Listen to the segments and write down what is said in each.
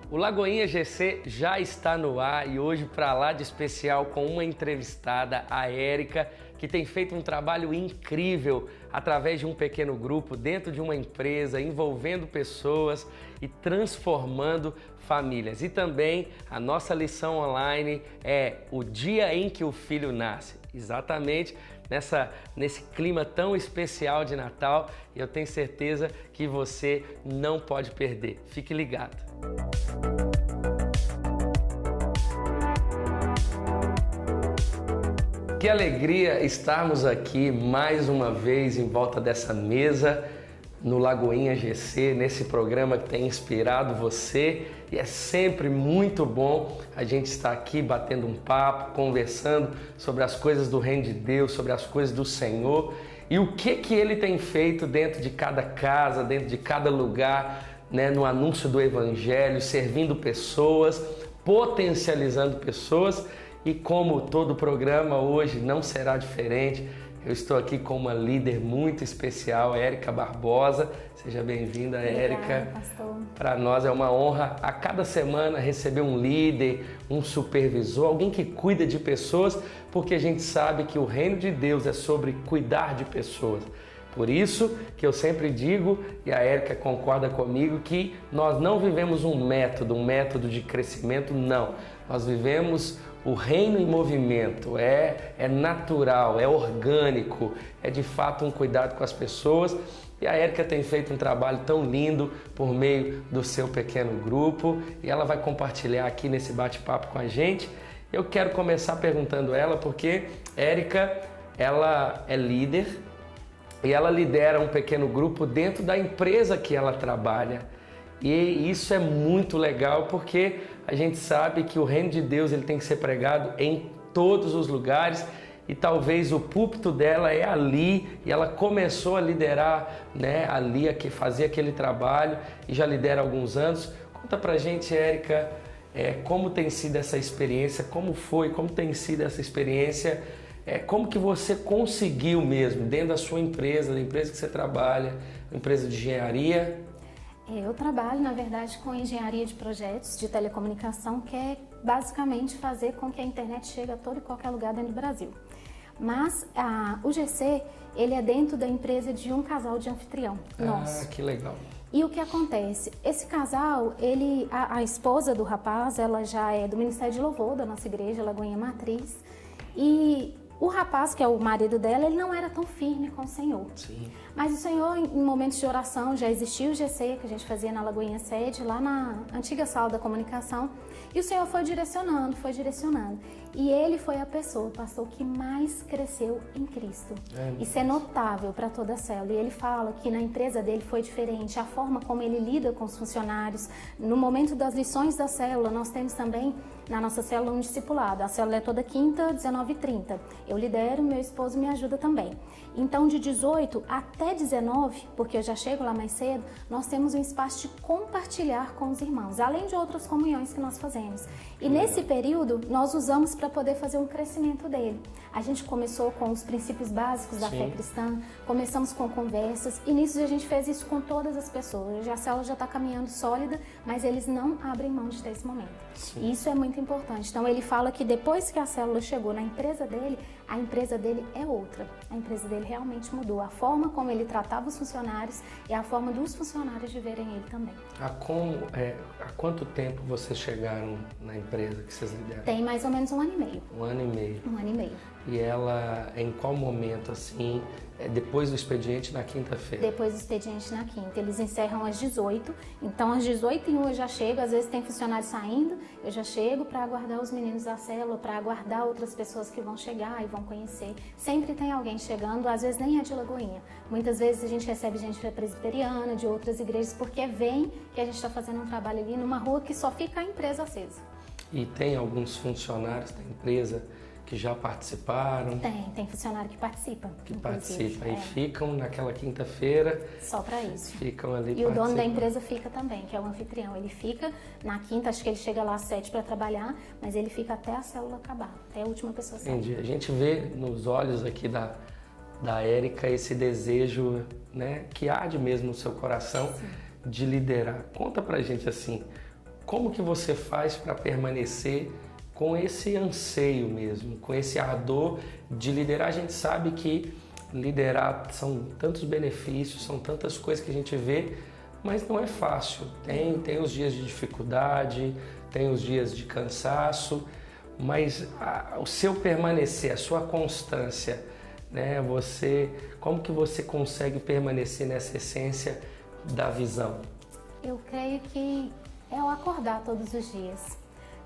O Lagoinha GC já está no ar e hoje para lá de especial com uma entrevistada, a Érica, que tem feito um trabalho incrível através de um pequeno grupo dentro de uma empresa, envolvendo pessoas e transformando famílias. E também a nossa lição online é o dia em que o filho nasce. Exatamente nesse clima tão especial de Natal, e eu tenho certeza que você não pode perder. Fique ligado. Que alegria estarmos aqui mais uma vez em volta dessa mesa no Lagoinha GC, nesse programa que tem inspirado você, e é sempre muito bom a gente estar aqui batendo um papo, conversando sobre as coisas do reino de Deus, sobre as coisas do Senhor e o que Ele tem feito dentro de cada casa, dentro de cada lugar, né, no anúncio do Evangelho, servindo pessoas, potencializando pessoas. E como todo programa hoje não será diferente, eu estou aqui com uma líder muito especial, Érica Barbosa. Seja bem-vinda, Érica. Pastor. Para nós é uma honra a cada semana receber um líder, um supervisor, alguém que cuida de pessoas, porque a gente sabe que o reino de Deus é sobre cuidar de pessoas. Por isso que eu sempre digo, e a Érica concorda comigo, que nós não vivemos um método de crescimento, não. Nós vivemos o reino em movimento, é natural, é orgânico, é de fato um cuidado com as pessoas. E a Érica tem feito um trabalho tão lindo por meio do seu pequeno grupo e ela vai compartilhar aqui nesse bate-papo com a gente. Eu quero começar perguntando a ela porque Érica, ela é líder e ela lidera um pequeno grupo dentro da empresa que ela trabalha. E isso é muito legal porque a gente sabe que o reino de Deus ele tem que ser pregado em todos os lugares e talvez o púlpito dela é ali e ela começou a liderar, né, ali, a fazer aquele trabalho e já lidera há alguns anos. Conta pra gente, Érica, como tem sido essa experiência, como tem sido essa experiência, como que você conseguiu mesmo, dentro da sua empresa, da empresa que você trabalha, empresa de engenharia. Eu trabalho, na verdade, com engenharia de projetos de telecomunicação, que é basicamente fazer com que a internet chegue a todo e qualquer lugar dentro do Brasil. Mas o GC, ele é dentro da empresa de um casal de anfitrião nosso. Ah, que legal. E o que acontece? Esse casal, a esposa do rapaz, ela já é do Ministério de Louvor, da nossa igreja, Lagoinha Matriz. E o rapaz, que é o marido dela, ele não era tão firme com o Senhor. Sim. Mas o Senhor, em momentos de oração, já existia o GC, que a gente fazia na Lagoinha Sede, lá na antiga sala da comunicação. E o Senhor foi direcionando. E ele foi a pessoa, o pastor, que mais cresceu em Cristo. Isso é notável para toda a célula. E ele fala que na empresa dele foi diferente, a forma como ele lida com os funcionários. No momento das lições da célula, nós temos também na nossa célula um discipulado. A célula é toda quinta, 19h30. Eu lidero, meu esposo me ajuda também. Então, de 18 até 19, porque eu já chego lá mais cedo, nós temos um espaço de compartilhar com os irmãos, além de outras comunhões que nós fazemos. E nesse período, nós usamos para poder fazer um crescimento dele. A gente começou com os princípios básicos da fé cristã, começamos com conversas, e nisso a gente fez isso com todas as pessoas. Hoje a célula já está caminhando sólida, mas eles não abrem mão de ter esse momento. E isso é muito importante. Então ele fala que depois que a célula chegou na empresa dele, a empresa dele é outra. A empresa dele realmente mudou. A forma como ele tratava os funcionários e a forma dos funcionários de verem ele também. Há quanto tempo vocês chegaram na empresa que vocês lideram? Tem mais ou menos 1 ano e meio. 1 ano e meio. 1 ano e meio. E ela, em qual momento, assim, depois do expediente na quinta-feira? Depois do expediente na quinta. Eles encerram às 18, então às 18h01 eu já chego, às vezes tem funcionário saindo, eu já chego para aguardar os meninos da célula, para aguardar outras pessoas que vão chegar e vão conhecer. Sempre tem alguém chegando, às vezes nem é de Lagoinha. Muitas vezes a gente recebe gente presbiteriana, de outras igrejas, porque vem que a gente está fazendo um trabalho ali numa rua que só fica a empresa acesa. E tem alguns funcionários da empresa que já participaram? Tem funcionário que participa. E ficam naquela quinta-feira. Só para isso. Ficam ali. E o dono da empresa fica também, que é o anfitrião. Ele fica na quinta, acho que ele chega lá às 7 para trabalhar, mas ele fica até a célula acabar, até a última pessoa sair. Entendi. A gente vê nos olhos aqui da Érica esse desejo, né, que arde mesmo no seu coração. Sim. De liderar. Conta pra gente assim, como que você faz para permanecer com esse anseio mesmo, com esse ardor de liderar? A gente sabe que liderar são tantos benefícios, são tantas coisas que a gente vê, mas não é fácil. Tem os dias de dificuldade, tem os dias de cansaço, mas o seu permanecer, a sua constância, né? Como que você consegue permanecer nessa essência da visão? Eu creio que é o acordar todos os dias.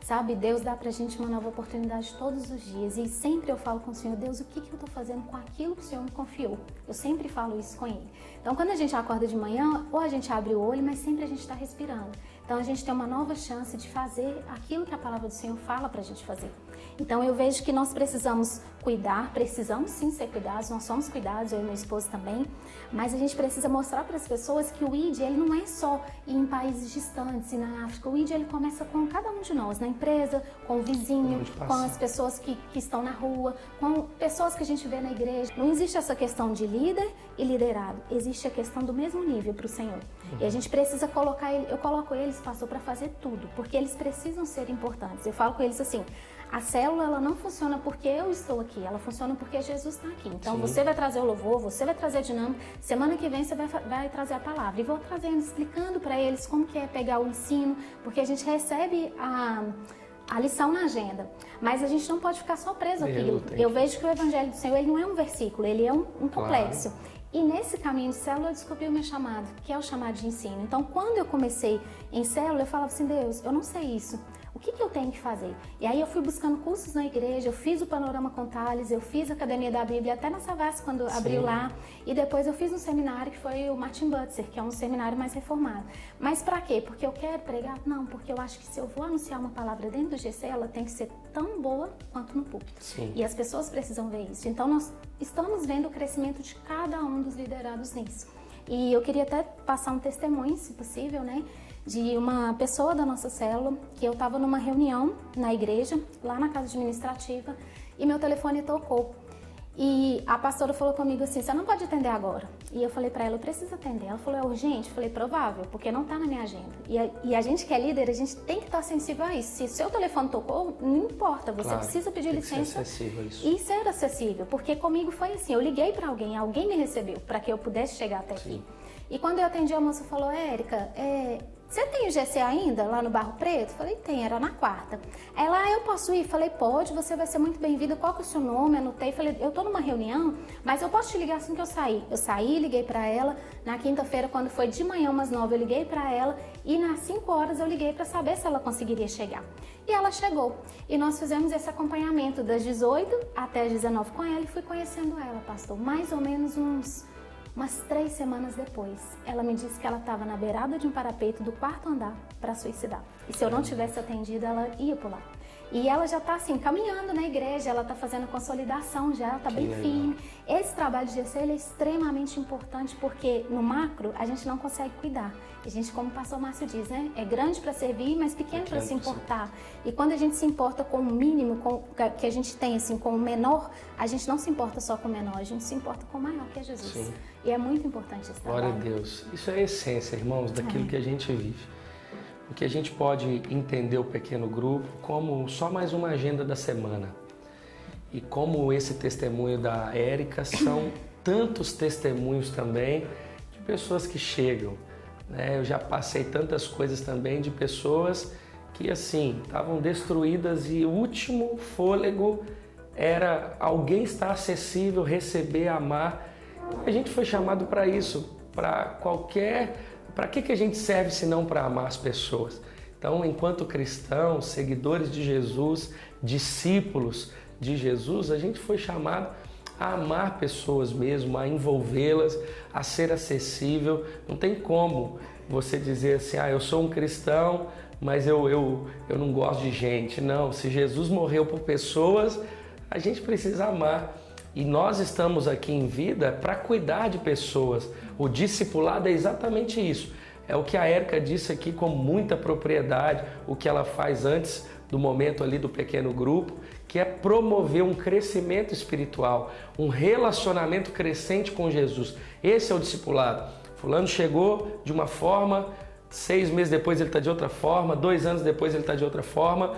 Sabe, Deus dá pra gente uma nova oportunidade todos os dias. E sempre eu falo com o Senhor, Deus, o que eu tô fazendo com aquilo que o Senhor me confiou? Eu sempre falo isso com Ele. Então, quando a gente acorda de manhã, ou a gente abre o olho, mas sempre a gente está respirando. Então, a gente tem uma nova chance de fazer aquilo que a palavra do Senhor fala pra gente fazer. Então, eu vejo que nós precisamos cuidar, precisamos sim ser cuidados, nós somos cuidados, eu e meu esposo também, mas a gente precisa mostrar para as pessoas que o ID, ele não é só em países distantes e na África. O ID, ele começa com cada um de nós, na empresa, com o vizinho, com as pessoas que estão na rua, com pessoas que a gente vê na igreja. Não existe essa questão de líder e liderado, existe a questão do mesmo nível para o Senhor. E a gente precisa colocar ele, eu coloco eles, pastor, para fazer tudo, porque eles precisam ser importantes. Eu falo com eles assim, a célula, ela não funciona porque eu estou aqui, ela funciona porque Jesus está aqui. Então, sim, você vai trazer o louvor, você vai trazer a dinâmica, semana que vem você vai trazer a palavra. E vou trazendo, explicando para eles como que é pegar o ensino, porque a gente recebe a lição na agenda, mas a gente não pode ficar só preso àquilo. Eu vejo que o Evangelho do Senhor, ele não é um versículo, ele é um complexo. Claro. E nesse caminho de célula eu descobri o meu chamado, que é o chamado de ensino. Então, quando eu comecei em célula, eu falava assim, Deus, eu não sei isso. O que eu tenho que fazer? E aí eu fui buscando cursos na igreja, eu fiz o Panorama com Thales, eu fiz a Academia da Bíblia, até na Savassi, quando abriu lá. E depois eu fiz um seminário que foi o Martin Butzer, que é um seminário mais reformado. Mas pra quê? Porque eu quero pregar? Não, porque eu acho que se eu vou anunciar uma palavra dentro do GC, ela tem que ser tão boa quanto no púlpito. Sim. E as pessoas precisam ver isso. Então nós estamos vendo o crescimento de cada um dos liderados nisso. E eu queria até passar um testemunho, se possível, né? De uma pessoa da nossa célula, que eu estava numa reunião na igreja, lá na casa administrativa, e meu telefone tocou. E a pastora falou comigo assim, você não pode atender agora. E eu falei para ela, eu preciso atender. Ela falou, é urgente? Eu falei, provável, porque não está na minha agenda. E a gente que é líder, a gente tem que estar sensível a isso. Se o seu telefone tocou, não importa, você precisa pedir licença e ser acessível. Porque comigo foi assim, eu liguei para alguém me recebeu, para que eu pudesse chegar até aqui. E quando eu atendi, a moça falou, Érica, você tem o GC ainda, lá no Barro Preto? Falei, tem, era na quarta. Ela, eu posso ir? Falei, pode, você vai ser muito bem-vinda. Qual que é o seu nome? Anotei, falei, eu tô numa reunião, mas eu posso te ligar assim que eu sair. Eu saí, liguei pra ela. Na quinta-feira, quando foi de manhã, umas 9, eu liguei pra ela. E nas 5 horas eu liguei pra saber se ela conseguiria chegar. E ela chegou. E nós fizemos esse acompanhamento das 18 até as 19 com ela e fui conhecendo ela, pastor, mais ou menos umas 3 semanas depois, ela me disse que ela estava na beirada de um parapeito do 4º andar para suicidar. E se eu não tivesse atendido, ela ia pular. E ela já está assim, caminhando na igreja, ela está fazendo consolidação já, ela está bem firme. Esse trabalho de GC ele é extremamente importante porque no macro a gente não consegue cuidar. A gente, como o pastor Márcio diz, né? É grande para servir, mas pequeno para se importar. E quando a gente se importa com o mínimo que a gente tem, assim, com o menor, a gente não se importa só com o menor, a gente se importa com o maior, que é Jesus. Sim. E é muito importante esse trabalho. Glória a Deus. Isso é a essência, irmãos, daquilo que a gente vive. Porque a gente pode entender o pequeno grupo como só mais uma agenda da semana. E como esse testemunho da Érica, são tantos testemunhos também de pessoas que chegam. Né? Eu já passei tantas coisas também de pessoas que assim, estavam destruídas e o último fôlego era alguém estar acessível, receber, amar. A gente foi chamado para isso, para que a gente serve se não para amar as pessoas? Então, enquanto cristãos, seguidores de Jesus, discípulos de Jesus, a gente foi chamado a amar pessoas mesmo, a envolvê-las, a ser acessível. Não tem como você dizer assim, eu sou um cristão, mas eu não gosto de gente. Não, se Jesus morreu por pessoas, a gente precisa amar. E nós estamos aqui em vida para cuidar de pessoas. O discipulado é exatamente isso. É o que a Érica disse aqui com muita propriedade, o que ela faz antes do momento ali do pequeno grupo, que é promover um crescimento espiritual, um relacionamento crescente com Jesus. Esse é o discipulado. Fulano chegou de uma forma, 6 meses depois ele está de outra forma, 2 anos depois ele está de outra forma.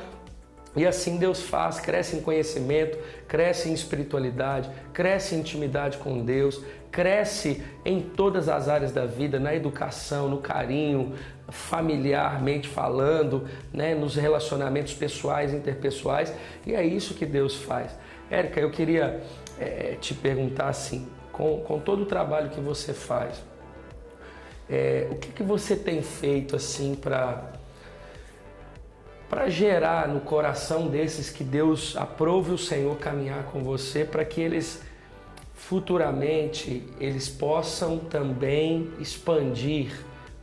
E assim Deus faz, cresce em conhecimento, cresce em espiritualidade, cresce em intimidade com Deus, cresce em todas as áreas da vida, na educação, no carinho, familiarmente falando, né, nos relacionamentos pessoais, interpessoais, e é isso que Deus faz. Érica, eu queria te perguntar assim, com todo o trabalho que você faz, o que você tem feito assim para gerar no coração desses que Deus aprove o Senhor caminhar com você, para que eles futuramente eles possam também expandir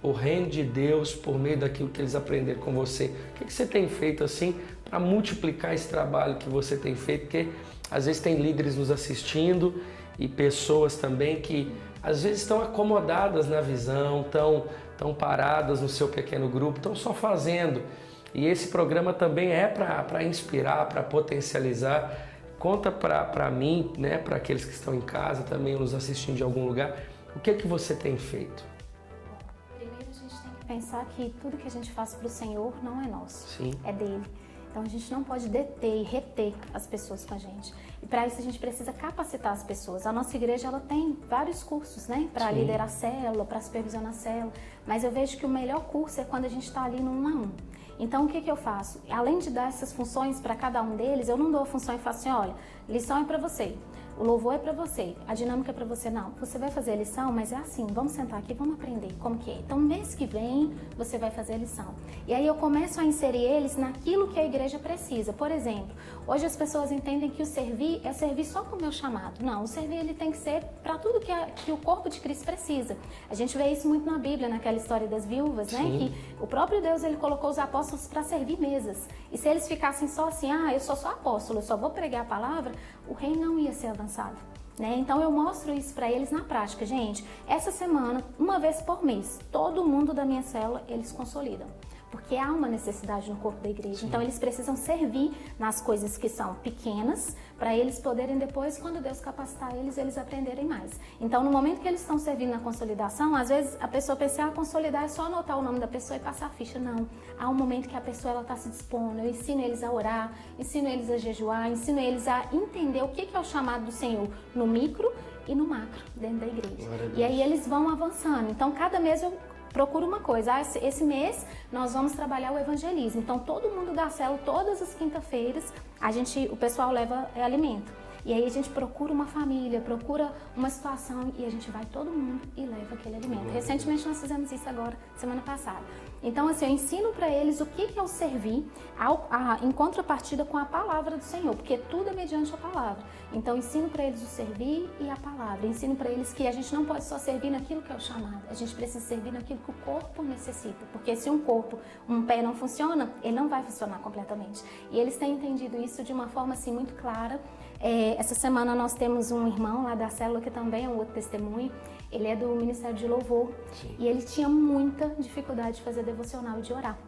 o reino de Deus por meio daquilo que eles aprenderam com você? O que você tem feito assim para multiplicar esse trabalho que você tem feito? Porque às vezes tem líderes nos assistindo e pessoas também que às vezes estão acomodadas na visão, estão paradas no seu pequeno grupo, estão só fazendo. E esse programa também é para inspirar, para potencializar. Conta para mim, né, para aqueles que estão em casa também nos assistindo de algum lugar, o que é que você tem feito? Primeiro a gente tem que pensar que tudo que a gente faz para o Senhor não é nosso, Sim. É dele. Então a gente não pode deter e reter as pessoas com a gente. E para isso a gente precisa capacitar as pessoas. A nossa igreja ela tem vários cursos, né? Para liderar célula, para supervisionar célula. Mas eu vejo que o melhor curso é quando a gente está ali no 1 a 1. Então o que eu faço? Além de dar essas funções para cada um deles, eu não dou a função e faço assim, olha, lição é para você. O louvor é para você, a dinâmica é para você. Não, você vai fazer a lição, mas é assim, vamos sentar aqui, vamos aprender como que é. Então, mês que vem, você vai fazer a lição. E aí eu começo a inserir eles naquilo que a igreja precisa. Por exemplo, hoje as pessoas entendem que o servir é servir só com o meu chamado. Não, o servir ele tem que ser para tudo que o corpo de Cristo precisa. A gente vê isso muito na Bíblia, naquela história das viúvas, né? Que o próprio Deus, ele colocou os apóstolos para servir mesas. E se eles ficassem só assim, eu sou só apóstolo, eu só vou pregar a palavra, o reino não ia ser avançado, né? Então eu mostro isso para eles na prática. Gente, essa semana, uma vez por mês, todo mundo da minha célula, eles consolidam. Porque há uma necessidade no corpo da igreja. Sim. Então eles precisam servir nas coisas que são pequenas, para eles poderem depois, quando Deus capacitar eles aprenderem mais. Então no momento que eles estão servindo na consolidação, às vezes a pessoa pensa, consolidar é só anotar o nome da pessoa e passar a ficha. Não, há um momento que a pessoa está se dispondo, eu ensino eles a orar, ensino eles a jejuar, ensino eles a entender o que é o chamado do Senhor no micro e no macro, dentro da igreja. E aí eles vão avançando. Então cada mês eu procura uma coisa, esse mês nós vamos trabalhar o evangelismo. Então todo mundo da célula, todas as quinta-feiras, o pessoal leva alimento. E aí a gente procura uma família, procura uma situação e a gente vai todo mundo e leva aquele alimento. Recentemente nós fizemos isso agora, semana passada. Então assim, eu ensino para eles o que é o servir em contrapartida com a palavra do Senhor, porque tudo é mediante a palavra. Então ensino para eles o servir e a palavra. Ensino para eles que a gente não pode só servir naquilo que é o chamado, a gente precisa servir naquilo que o corpo necessita, porque se um pé não funciona, ele não vai funcionar completamente. E eles têm entendido isso de uma forma assim muito clara. Essa semana nós temos um irmão lá da célula que também é um outro testemunho. Ele é do Ministério de Louvor. Sim. E ele tinha muita dificuldade de fazer devocional e de orar.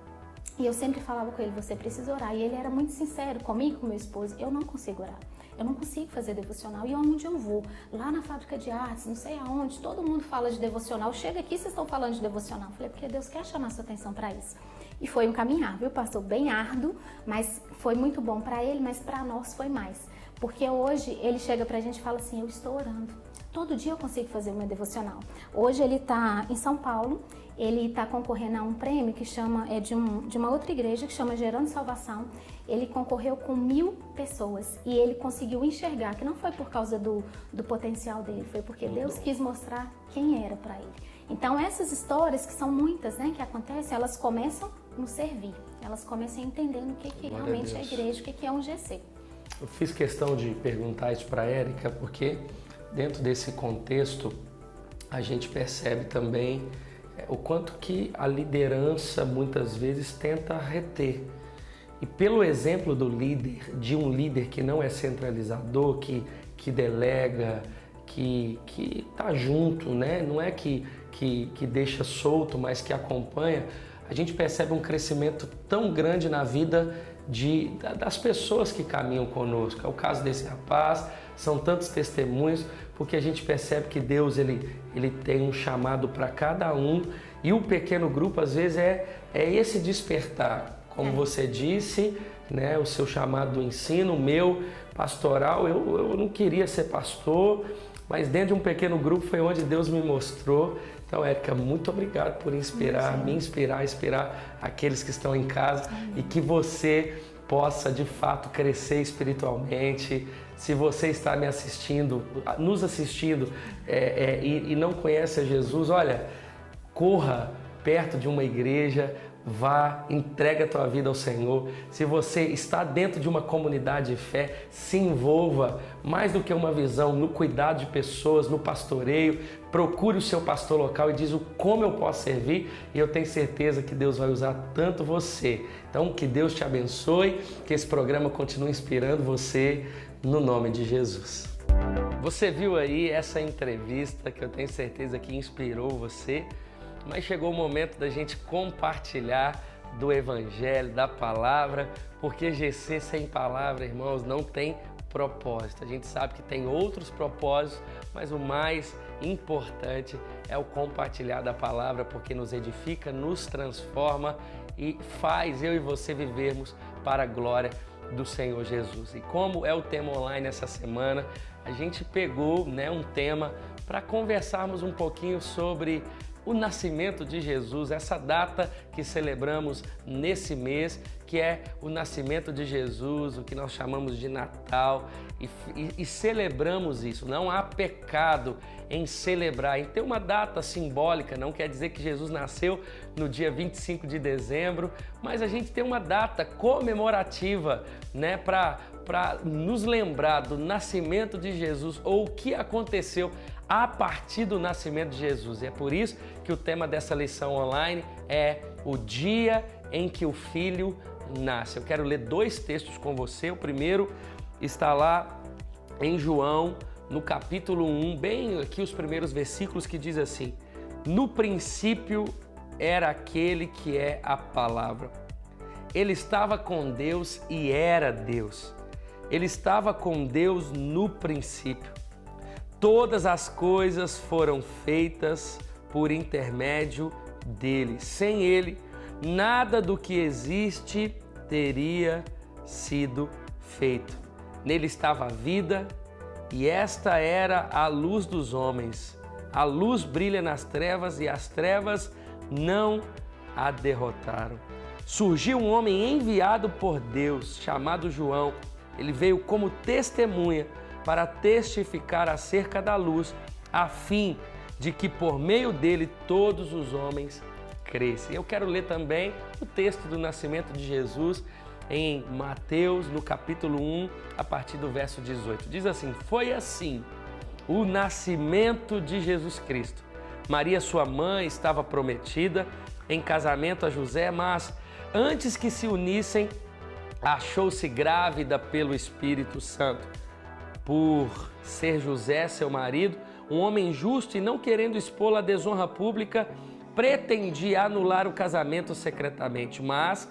E eu sempre falava com ele, você precisa orar. E ele era muito sincero comigo, com meu esposo, eu não consigo orar. Eu não consigo fazer devocional. E onde eu vou? Lá na fábrica de artes, não sei aonde, todo mundo fala de devocional. Chega aqui, vocês estão falando de devocional. Eu falei, porque Deus quer chamar sua atenção para isso. E foi um caminhar, viu, pastor? Bem árduo, mas foi muito bom para ele, mas para nós foi mais. Porque hoje ele chega pra gente e fala assim, eu estou orando. Todo dia eu consigo fazer o meu devocional. Hoje ele está em São Paulo, ele está concorrendo a um prêmio que de uma outra igreja que chama Gerando Salvação. Ele concorreu com 1000 pessoas e ele conseguiu enxergar que não foi por causa do potencial dele, foi porque Deus quis mostrar quem era para ele. Então essas histórias, que são muitas, né, que acontecem, elas começam no servir, elas começam entendendo o que realmente é a igreja, o que é um GC. Eu fiz questão de perguntar isso para a Érica, porque dentro desse contexto a gente percebe também o quanto que a liderança muitas vezes tenta reter. E pelo exemplo de um líder que não é centralizador, que delega, que está junto, né? Não é que deixa solto, mas que acompanha, a gente percebe um crescimento tão grande na vida das pessoas que caminham conosco. É o caso desse rapaz, são tantos testemunhos, porque a gente percebe que Deus ele tem um chamado para cada um E o pequeno grupo, às vezes, é esse despertar. Como você disse, né, o seu chamado do ensino, o meu pastoral, eu não queria ser pastor, mas dentro de um pequeno grupo foi onde Deus me mostrou. Então, Érica, muito obrigado por inspirar, me inspirar, inspirar aqueles que estão em casa e que você possa, de fato, crescer espiritualmente. Se você está me assistindo, nos assistindo e não conhece a Jesus, olha, corra perto de uma igreja, vá, entrega a tua vida ao Senhor. Se você está dentro de uma comunidade de fé, se envolva mais do que uma visão no cuidado de pessoas, no pastoreio. Procure o seu pastor local e diz como eu posso servir, e eu tenho certeza que Deus vai usar tanto você. Então, que Deus te abençoe, que esse programa continue inspirando você, no nome de Jesus. Você viu aí essa entrevista que eu tenho certeza que inspirou você, mas chegou o momento da gente compartilhar do Evangelho, da Palavra, porque GC sem palavra, irmãos, não tem propósito. A gente sabe que tem outros propósitos, mas o mais importante é o compartilhar da Palavra, porque nos edifica, nos transforma e faz eu e você vivermos para a glória do Senhor Jesus. E como é o tema online essa semana, a gente pegou, um tema para conversarmos um pouquinho sobre o nascimento de Jesus, essa data que celebramos nesse mês, que é o nascimento de Jesus, o que nós chamamos de Natal, e celebramos isso. Não há pecado em celebrar, em ter uma data simbólica. Não quer dizer que Jesus nasceu no dia 25 de dezembro, mas a gente tem uma data comemorativa, para nos lembrar do nascimento de Jesus, ou o que aconteceu a partir do nascimento de Jesus. E é por isso que o tema dessa lição online é o dia em que o Filho nasce. Eu quero ler 2 textos com você. O primeiro está lá em João, no capítulo 1, bem aqui os primeiros versículos, que diz assim: no princípio era aquele que é a palavra. Ele estava com Deus e era Deus. Ele estava com Deus no princípio. Todas as coisas foram feitas por intermédio dele. Sem ele, nada do que existe teria sido feito. Nele estava a vida, e esta era a luz dos homens. A luz brilha nas trevas, e as trevas não a derrotaram. Surgiu um homem enviado por Deus, chamado João. Ele veio como testemunha para testificar acerca da luz, a fim de que por meio dele todos os homens crescem. Eu quero ler também o texto do nascimento de Jesus em Mateus, no capítulo 1, a partir do verso 18. Diz assim: foi assim o nascimento de Jesus Cristo. Maria, sua mãe, estava prometida em casamento a José, mas antes que se unissem, achou-se grávida pelo Espírito Santo. Por ser José, seu marido, um homem justo e não querendo expô-la à desonra pública, pretendia anular o casamento secretamente. Mas,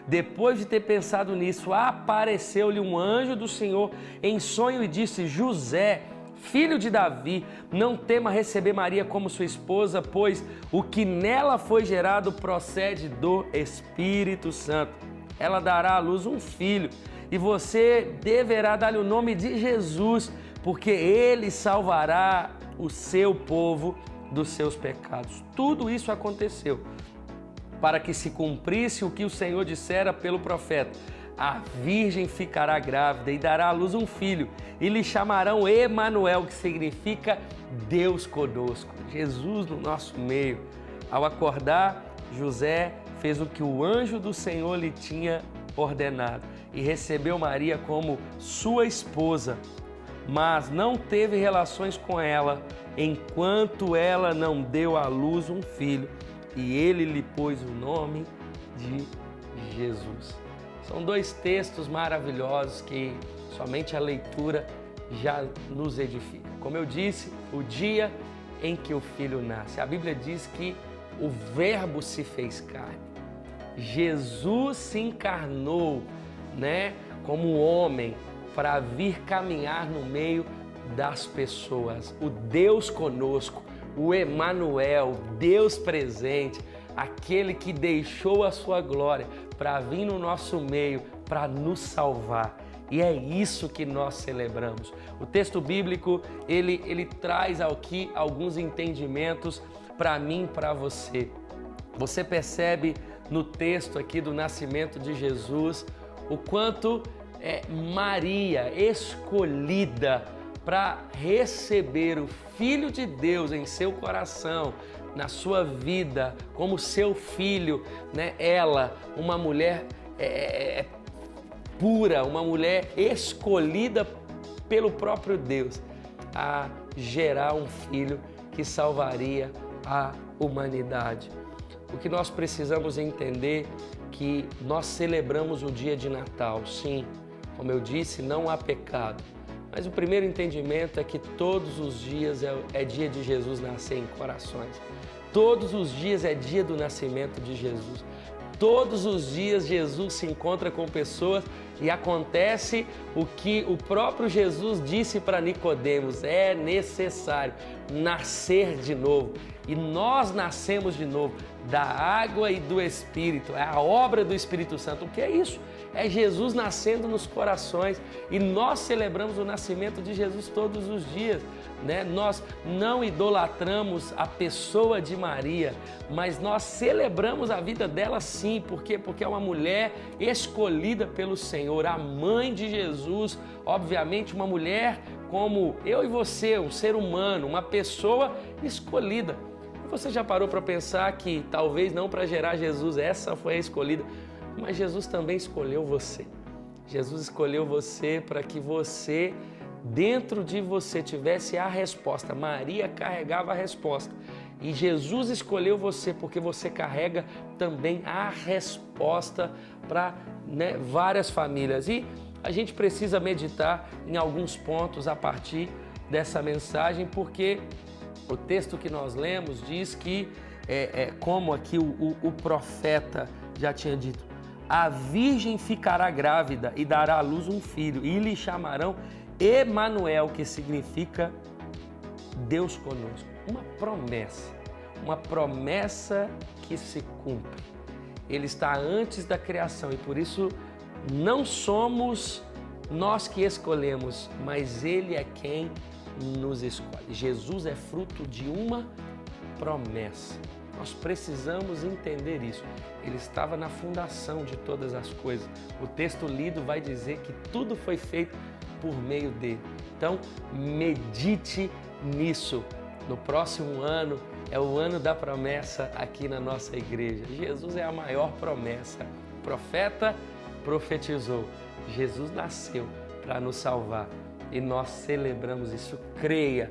depois de ter pensado nisso, apareceu-lhe um anjo do Senhor em sonho e disse: José, filho de Davi, não tema receber Maria como sua esposa, pois o que nela foi gerado procede do Espírito Santo. Ela dará à luz um filho, e você deverá dar-lhe o nome de Jesus, porque ele salvará o seu povo dos seus pecados. Tudo isso aconteceu para que se cumprisse o que o Senhor dissera pelo profeta: a virgem ficará grávida e dará à luz um filho, e lhe chamarão Emanuel, que significa Deus conosco. Jesus no nosso meio. Ao acordar, José fez o que o anjo do Senhor lhe tinha ordenado e recebeu Maria como sua esposa, mas não teve relações com ela enquanto ela não deu à luz um filho, e ele lhe pôs o nome de Jesus. São 2 textos maravilhosos que somente a leitura já nos edifica. Como eu disse, o dia em que o Filho nasce. A Bíblia diz que o Verbo se fez carne. Jesus se encarnou, como homem, para vir caminhar no meio das pessoas. O Deus conosco, o Emanuel, Deus presente, aquele que deixou a sua glória para vir no nosso meio, para nos salvar. E é isso que nós celebramos. O texto bíblico, ele traz aqui alguns entendimentos para mim e para você. Você percebe no texto aqui do nascimento de Jesus o quanto Maria, escolhida para receber o Filho de Deus em seu coração, na sua vida, como seu filho, né? Ela, uma mulher pura, uma mulher escolhida pelo próprio Deus a gerar um filho que salvaria a humanidade. O que nós precisamos entender que nós celebramos o dia de Natal, sim, como eu disse, não há pecado. Mas o primeiro entendimento é que todos os dias é dia de Jesus nascer em corações. Todos os dias é dia do nascimento de Jesus. Todos os dias Jesus se encontra com pessoas e acontece o que o próprio Jesus disse para Nicodemos: é necessário nascer de novo. E nós nascemos de novo da água e do Espírito, é a obra do Espírito Santo. O que é isso? É Jesus nascendo nos corações e nós celebramos o nascimento de Jesus todos os dias, né? Nós não idolatramos a pessoa de Maria, mas nós celebramos a vida dela sim. Por quê? Porque é uma mulher escolhida pelo Senhor, a mãe de Jesus, obviamente uma mulher como eu e você, um ser humano, uma pessoa escolhida. Você já parou para pensar que talvez não para gerar Jesus essa foi a escolhida, mas Jesus também escolheu você. Jesus escolheu você para que você, dentro de você, tivesse a resposta. Maria carregava a resposta. E Jesus escolheu você porque você carrega também a resposta para várias famílias. E a gente precisa meditar em alguns pontos a partir dessa mensagem, porque o texto que nós lemos diz que, como aqui o profeta já tinha dito, a virgem ficará grávida e dará à luz um filho, e lhe chamarão Emanuel, que significa Deus conosco. Uma promessa que se cumpre. Ele está antes da criação e por isso não somos nós que escolhemos, mas Ele é quem nos escolhe. Jesus é fruto de uma promessa. Nós precisamos entender isso. Ele estava na fundação de todas as coisas. O texto lido vai dizer que tudo foi feito por meio dele. Então, medite nisso. No próximo ano é o ano da promessa aqui na nossa igreja. Jesus é a maior promessa. O profeta profetizou. Jesus nasceu para nos salvar e nós celebramos isso. Creia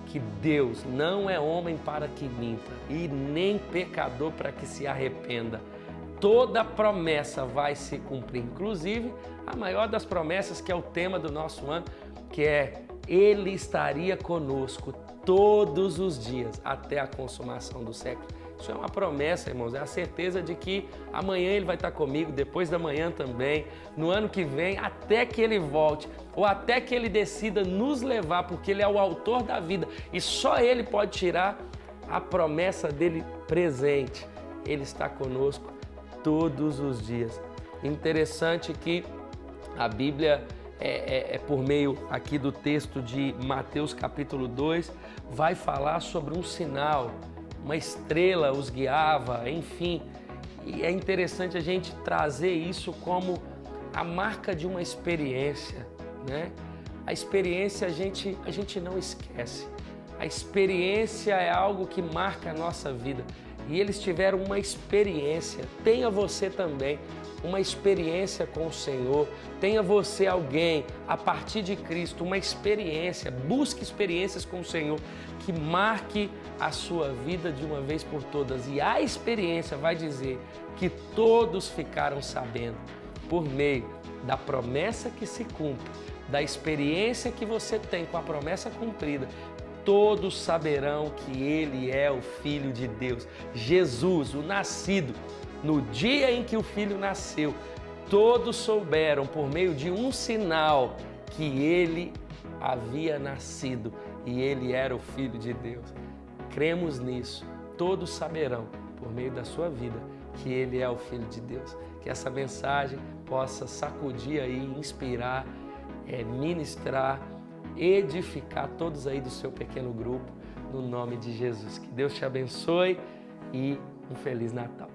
que Deus não é homem para que minta e nem pecador para que se arrependa. Toda promessa vai se cumprir, inclusive a maior das promessas, que é o tema do nosso ano, que é Ele estaria conosco todos os dias até a consumação do século. Isso é uma promessa, irmãos, é a certeza de que amanhã Ele vai estar comigo, depois da manhã também, no ano que vem, até que Ele volte, ou até que Ele decida nos levar, porque Ele é o autor da vida e só Ele pode tirar a promessa dele presente. Ele está conosco todos os dias. Interessante que a Bíblia, por meio aqui do texto de Mateus capítulo 2, vai falar sobre um sinal. Uma estrela os guiava, enfim. E é interessante a gente trazer isso como a marca de uma experiência, né? A experiência a gente não esquece. A experiência é algo que marca a nossa vida. E eles tiveram uma experiência. Tenha você também uma experiência com o Senhor. Tenha você alguém, a partir de Cristo, uma experiência. Busque experiências com o Senhor que marque a sua vida de uma vez por todas. E a experiência vai dizer que todos ficaram sabendo, por meio da promessa que se cumpre, da experiência que você tem com a promessa cumprida, todos saberão que Ele é o Filho de Deus. Jesus, o nascido, no dia em que o Filho nasceu, todos souberam por meio de um sinal que Ele havia nascido e Ele era o Filho de Deus. cremos nisso. Todos saberão, por meio da sua vida, que Ele é o Filho de Deus. Que essa mensagem possa sacudir aí, inspirar, ministrar, edificar todos aí do seu pequeno grupo, no nome de Jesus. Que Deus te abençoe e um Feliz Natal.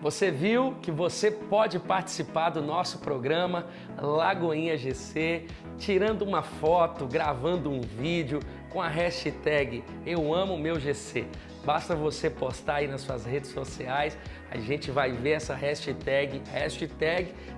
Você viu que você pode participar do nosso programa Lagoinha GC, tirando uma foto, gravando um vídeo com a hashtag Eu Amo Meu GC. Basta você postar aí nas suas redes sociais, a gente vai ver essa hashtag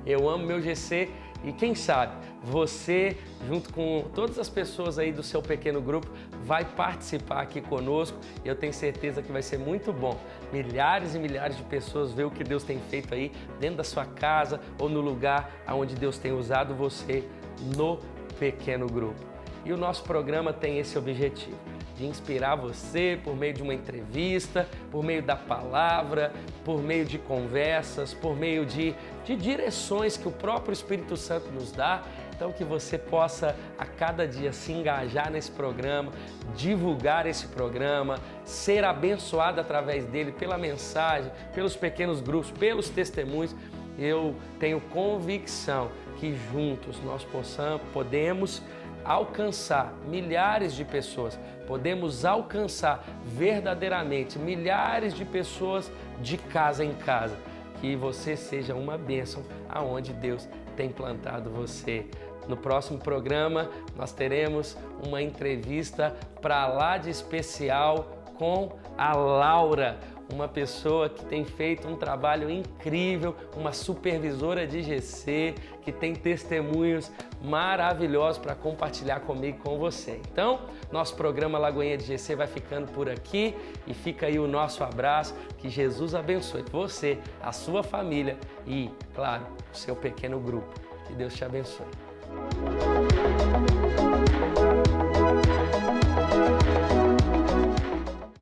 Eu Amo Meu GC. E quem sabe você, junto com todas as pessoas aí do seu pequeno grupo, vai participar aqui conosco e eu tenho certeza que vai ser muito bom. Milhares e milhares de pessoas ver o que Deus tem feito aí dentro da sua casa ou no lugar onde Deus tem usado você no pequeno grupo. E o nosso programa tem esse objetivo, de inspirar você por meio de uma entrevista, por meio da palavra, por meio de conversas, por meio de direções que o próprio Espírito Santo nos dá. Então que você possa a cada dia se engajar nesse programa, divulgar esse programa, ser abençoado através dele pela mensagem, pelos pequenos grupos, pelos testemunhos. Eu tenho convicção que juntos nós podemos alcançar milhares de pessoas, podemos alcançar verdadeiramente milhares de pessoas de casa em casa. Que você seja uma bênção aonde Deus tem plantado você. No próximo programa nós teremos uma entrevista para lá de especial com a Laura, uma pessoa que tem feito um trabalho incrível, uma supervisora de GC, que tem testemunhos maravilhosos para compartilhar comigo e com você. Então, nosso programa Lagoinha de GC vai ficando por aqui e fica aí o nosso abraço. Que Jesus abençoe você, a sua família e, claro, o seu pequeno grupo. Que Deus te abençoe.